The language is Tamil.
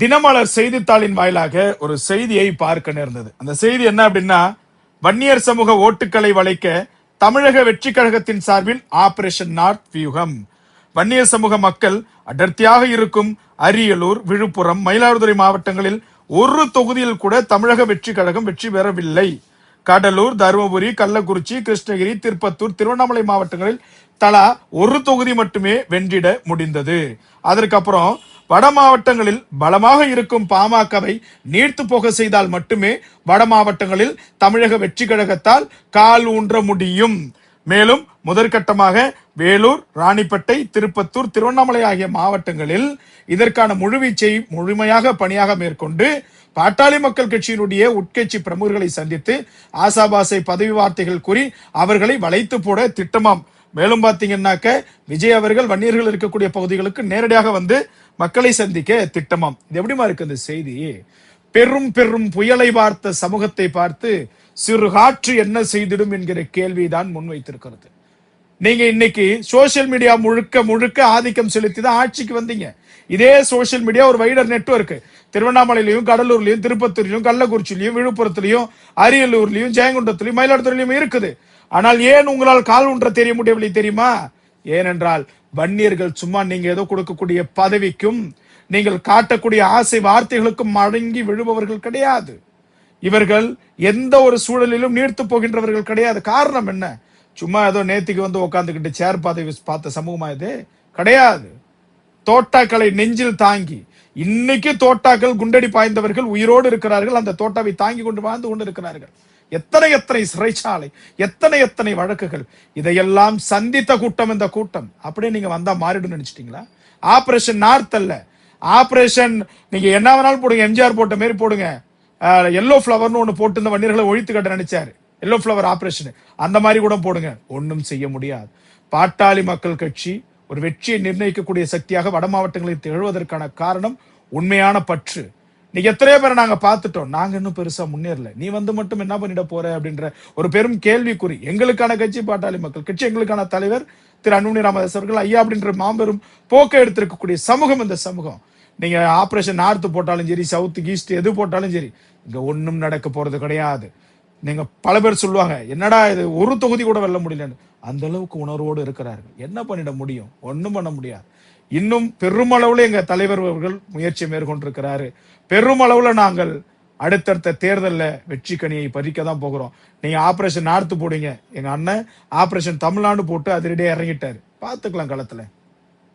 தினமலர் செய்தித்தாளின் வாயிலாக ஒரு செய்தியை பார்க்க நேர்ந்தது. அந்த செய்தி என்ன அப்படின்னா, வன்னியர் சமூக ஓட்டுக்களை வளைக்க தமிழக வெற்றி கழகத்தின் சார்பில் ஆபரேஷன் நார்த் வியூகம். வன்னியர் சமூக மக்கள் அடர்த்தியாக இருக்கும் அரியலூர், விழுப்புரம், மயிலாடுதுறை மாவட்டங்களில் ஒரு தொகுதியில் கூட தமிழக வெற்றி கழகம் வெற்றி பெறவில்லை. கடலூர், தருமபுரி, கள்ளக்குறிச்சி, கிருஷ்ணகிரி, திருப்பத்தூர், திருவண்ணாமலை மாவட்டங்களில் தலா ஒரு தொகுதி மட்டுமே வென்றிட முடிந்தது. அதற்கப்புறம் வட மாவட்டங்களில் பலமாக இருக்கும் பாமகவை நீர்த்து போக செய்தால் மட்டுமே வட மாவட்டங்களில் தமிழக வெற்றி கழகத்தால் கால் ஊன்ற முடியும். மேலும் முதற்கட்டமாக வேலூர், ராணிப்பேட்டை, திருப்பத்தூர், திருவண்ணாமலை ஆகிய மாவட்டங்களில் இதற்கான முழுவீச்சை முழுமையாக பணியாக மேற்கொண்டு பாட்டாளி மக்கள் கட்சியினுடைய உட்கட்சி பிரமுகர்களை சந்தித்து ஆசாபாசை பதவி வார்த்தைகள் கூறி அவர்களை வளைத்து போட திட்டமாம். மேலும் பாத்தீங்கன்னாக்க விஜய் அவர்கள் வன்னியர்கள் இருக்கக்கூடிய பகுதிகளுக்கு நேரடியாக வந்து மக்களை சந்திக்க திட்டமாம். இது எப்படிமா இருக்கு இந்த செய்தி? பெரும் பெரும் புயலை பார்த்த சமூகத்தை பார்த்து சிறு காற்று என்ன செய்திடும் என்கிற கேள்விதான் முன்வைத்திருக்கிறது. நீங்க இன்னைக்கு சோசியல் மீடியா முழுக்க முழுக்க ஆதிக்கம் செலுத்தி தான் ஆட்சிக்கு வந்தீங்க. இதே சோசியல் மீடியா ஒரு வைடர் நெட்வொர்க் திருவண்ணாமலையிலையும், கடலூர்லயும், திருப்பத்தூர்லயும், கள்ளக்குறிச்சியிலையும், விழுப்புரத்திலையும், அரியலூர்லயும், ஜெயங்கொண்டத்திலையும், மயிலாடுதுறையிலும் இருக்குது. ஆனால் ஏன் உங்களால் கால் ஒன்ற தெரிய முடியவில்லை தெரியுமா? ஏனென்றால் வன்னியர்கள் சும்மா நீங்க ஏதோ கொடுக்கக்கூடிய பதவிக்கும் நீங்கள் காட்டக்கூடிய ஆசை வார்த்தைகளுக்கும் மடங்கி விழுபவர்கள் கிடையாது. இவர்கள் எந்த ஒரு சூழலிலும் நீர்த்து போகின்றவர்கள் கிடையாது. காரணம் என்ன? சும்மா ஏதோ நேத்திக்கு வந்து உட்காந்துக்கிட்டு சேர் பதவி பார்த்த சமூகமா இது கிடையாது. தோட்டாக்களை நெஞ்சில் தாங்கி இன்னைக்கு தோட்டாக்கள் குண்டடி பாய்ந்தவர்கள் உயிரோடு இருக்கிறார்கள். அந்த தோட்டாவை தாங்கி கொண்டு வாழ்ந்து கொண்டு இருக்கிறார்கள். எத்தனை எத்தனை சிறைச்சாலை, எத்தனை எத்தனை வழக்குகள், இதையெல்லாம் சந்தித்த கூட்டம் இந்த கூட்டம். அப்படியே நீங்க வந்தா மாறிடும் நினைச்சிட்டீங்களா? ஆபரேஷன் நார்த் அல்ல, ஆபரேஷன் நீங்க என்ன வேணாலும் போடுங்க. எம்ஜிஆர் போட்ட மாதிரி போடுங்க. எல்லோ பிளவர்னு ஒண்ணு போட்டு இந்த வன்னியர்களை ஒழித்து கட்ட நினைச்சாரு. எல்லோ பிளவர் ஆபரேஷன் அந்த மாதிரி கூட போடுங்க. ஒன்னும் செய்ய முடியாது. பாட்டாளி மக்கள் கட்சி ஒரு வெற்றியை நிர்ணயிக்கக்கூடிய சக்தியாக வட மாவட்டங்களில் திகழ்வதற்கான காரணம் உண்மையான பற்று. நீங்க எத்தனையோ பேரை நாங்க பார்த்துட்டோம். நாங்க இன்னும் பெருசா முன்னேறல. நீ வந்து மட்டும் என்ன பண்ணிட போற அப்படின்ற ஒரு பெரும் கேள்விக்குறி. எங்களுக்கான கட்சி பாட்டாளி மக்கள் கட்சி, எங்களுக்கான தலைவர் திரு அன்புமணி ராமதாஸ் அவர்கள் ஐயா அப்படின்ற மாபெரும் போக்கை எடுத்திருக்கக்கூடிய சமூகம் இந்த சமூகம். நீங்க ஆபரேஷன் நார்த் போட்டாலும் சரி, சவுத் ஈஸ்ட் எது போட்டாலும் சரி, இங்க ஒன்னும் நடக்க போறது கிடையாது. நீங்க பல பேர் சொல்லுவாங்க, என்னடா இது ஒரு தொகுதி கூட வெல்ல முடியலன்னு. அந்த அளவுக்கு உணர்வோடு இருக்கிறார்கள். என்ன பண்ணிட முடியும்? ஒன்னும் பண்ண முடியாது. இன்னும் பெருமளவுல எங்க தலைவர் அவர்கள் முயற்சி மேற்கொண்டிருக்கிறாரு. பெருமளவுல நாங்கள் அடுத்தடுத்த தேர்தல்ல வெற்றி கனியை பறிக்க தான் போகிறோம். நீங்க ஆபரேஷன் நார்த் போடுங்க. எங்க அண்ணன் ஆபரேஷன் தமிழ்நாடு போட்டு அதிரடியா இறங்கிட்டாரு. பாத்துக்கலாம் களத்துல.